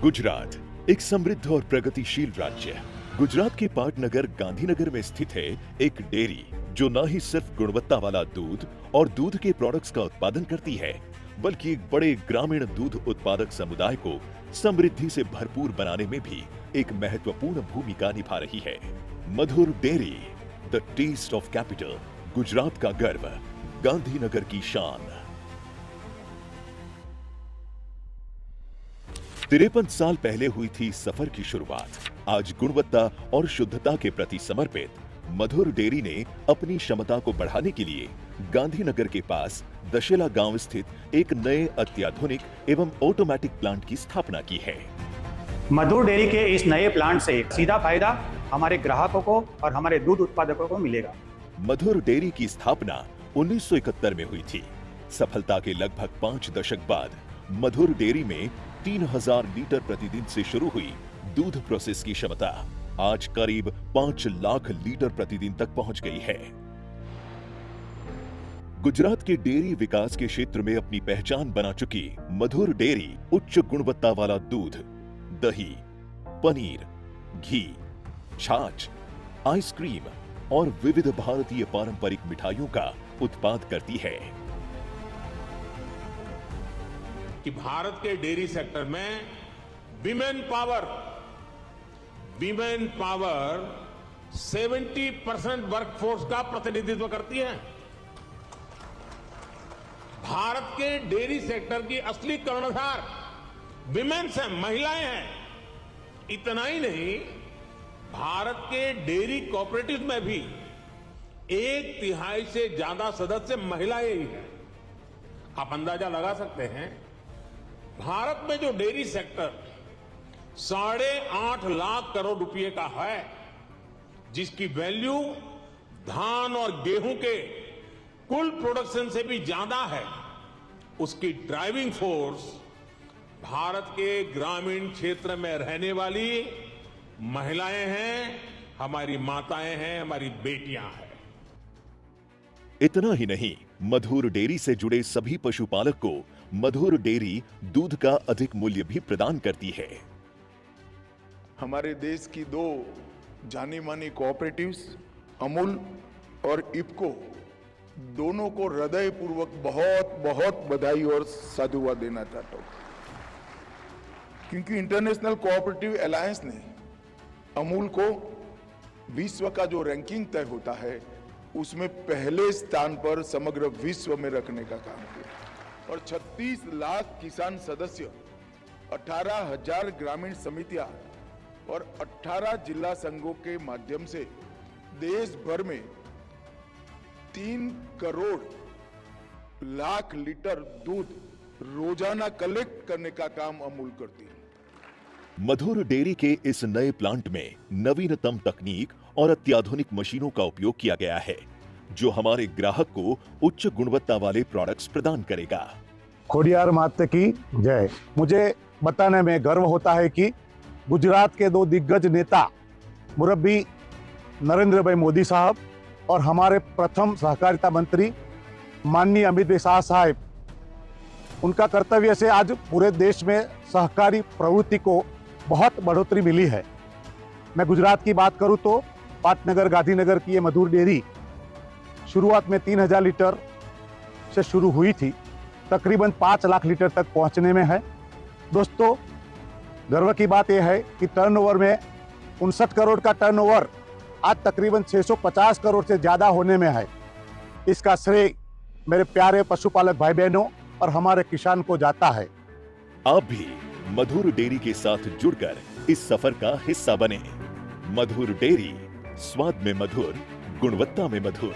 गुजरात एक समृद्ध और प्रगतिशील राज्य है। गुजरात के पाटनगर गांधीनगर में स्थित है एक डेयरी जो न ही सिर्फ गुणवत्ता वाला दूध और दूध के प्रोडक्ट्स का उत्पादन करती है, बल्कि एक बड़े ग्रामीण दूध उत्पादक समुदाय को समृद्धि से भरपूर बनाने में भी एक महत्वपूर्ण भूमिका निभा रही है। Madhur dairy, the taste of capital, Gujarat का गर्व, गांधीनगर की शान। 53 साल पहले हुई थी सफर की शुरुआत। आज गुणवत्ता और शुद्धता के प्रति समर्पित मधुर डेयरी ने अपनी क्षमता को बढ़ाने के लिए गांधीनगर के पास दशेला गांव स्थित एक नए अत्याधुनिक एवं ऑटोमेटिक प्लांट की स्थापना की है। मधुर डेयरी के इस नए प्लांट से सीधा फायदा हमारे ग्राहकों को और हमारे दूध उत्पादकों को मिलेगा। मधुर डेयरी की स्थापना 1971 में हुई थी। सफलता के लगभग 5 दशक बाद मधुर डेयरी में 3000 लीटर प्रतिदिन से शुरू हुई दूध प्रोसेस की क्षमता आज करीब 5 लाख लीटर प्रतिदिन तक पहुंच गई है। गुजरात के डेयरी विकास के क्षेत्र में अपनी पहचान बना चुकी मधुर डेयरी उच्च गुणवत्ता वाला दूध, दही, पनीर, घी, छाछ, आइसक्रीम और विविध भारतीय पारंपरिक मिठाइयों का उत्पाद करती है। कि भारत के डेयरी सेक्टर में विमेन पावर 70% वर्कफोर्स का प्रतिनिधित्व करती है। भारत के डेयरी सेक्टर की असली कर्णधार विमेन्स हैं, महिलाएं हैं। इतना ही नहीं, भारत के डेयरी कोऑपरेटिव में भी 1/3 से ज्यादा सदस्य महिलाएं ही हैं। आप अंदाजा लगा सकते हैं, भारत में जो डेयरी सेक्टर 8.5 लाख करोड़ रुपए का है, जिसकी वैल्यू धान और गेहूं के कुल प्रोडक्शन से भी ज्यादा है, उसकी ड्राइविंग फोर्स भारत के ग्रामीण क्षेत्र में रहने वाली महिलाएं हैं, हमारी माताएं हैं, हमारी बेटियां हैं। इतना ही नहीं, मधुर डेयरी से जुड़े सभी पशुपालक को मधुर डेयरी दूध का अधिक मूल्य भी प्रदान करती है। हमारे देश की 2 जानी मानी कोऑपरेटिव्स अमूल और इफ्को दोनों को हृदयपूर्वक बहुत बहुत बधाई और साधुवाद देना चाहता हूं, क्योंकि इंटरनेशनल कोऑपरेटिव अलायंस ने अमूल को विश्व का जो रैंकिंग तय होता है उसमें पहले स्थान पर समग्र विश्व में रखने का काम किया और 36 लाख किसान सदस्य, 18,000 ग्रामीण समितियां और 18 जिला संघों के माध्यम से देश भर में 3 करोड़ लाख लीटर दूध रोजाना कलेक्ट करने का काम अमूल करती है। मधुर डेयरी के इस नए प्लांट में नवीनतम तकनीक और अत्याधुनिक मशीनों का उपयोग किया गया है, जो हमारे ग्राहक को उच्च गुणवत्ता वाले प्रोडक्ट्स प्रदान करेगा। खोडियार माते की जय। मुझे बताने में गर्व होता है कि गुजरात के 2 दिग्गज नेता मुरब्बी नरेंद्र भाई मोदी साहब और हमारे प्रथम सहकारिता मंत्री माननीय अमित भाई शाह साहब, उनका कर्तव्य से आज पूरे देश में सहकारी प्रवृत्ति को बहुत बढ़ोतरी मिली है। मैं गुजरात की बात करूं तो पाटनगर गांधीनगर की ये मधुर डेयरी शुरुआत में 3000 लीटर से शुरू हुई थी, तकरीबन 5 लाख लीटर तक पहुंचने में है। दोस्तों, गर्व की बात यह है कि टर्नओवर में 59 करोड़ का टर्नओवर आज तकरीबन 650 करोड़ से ज्यादा होने में है। इसका श्रेय मेरे प्यारे पशुपालक भाई बहनों और हमारे किसान को जाता है। आप भी मधुर डेयरी के साथ जुड़कर इस सफर का हिस्सा बने। मधुर डेयरी, स्वाद में मधुर, गुणवत्ता में मधुर।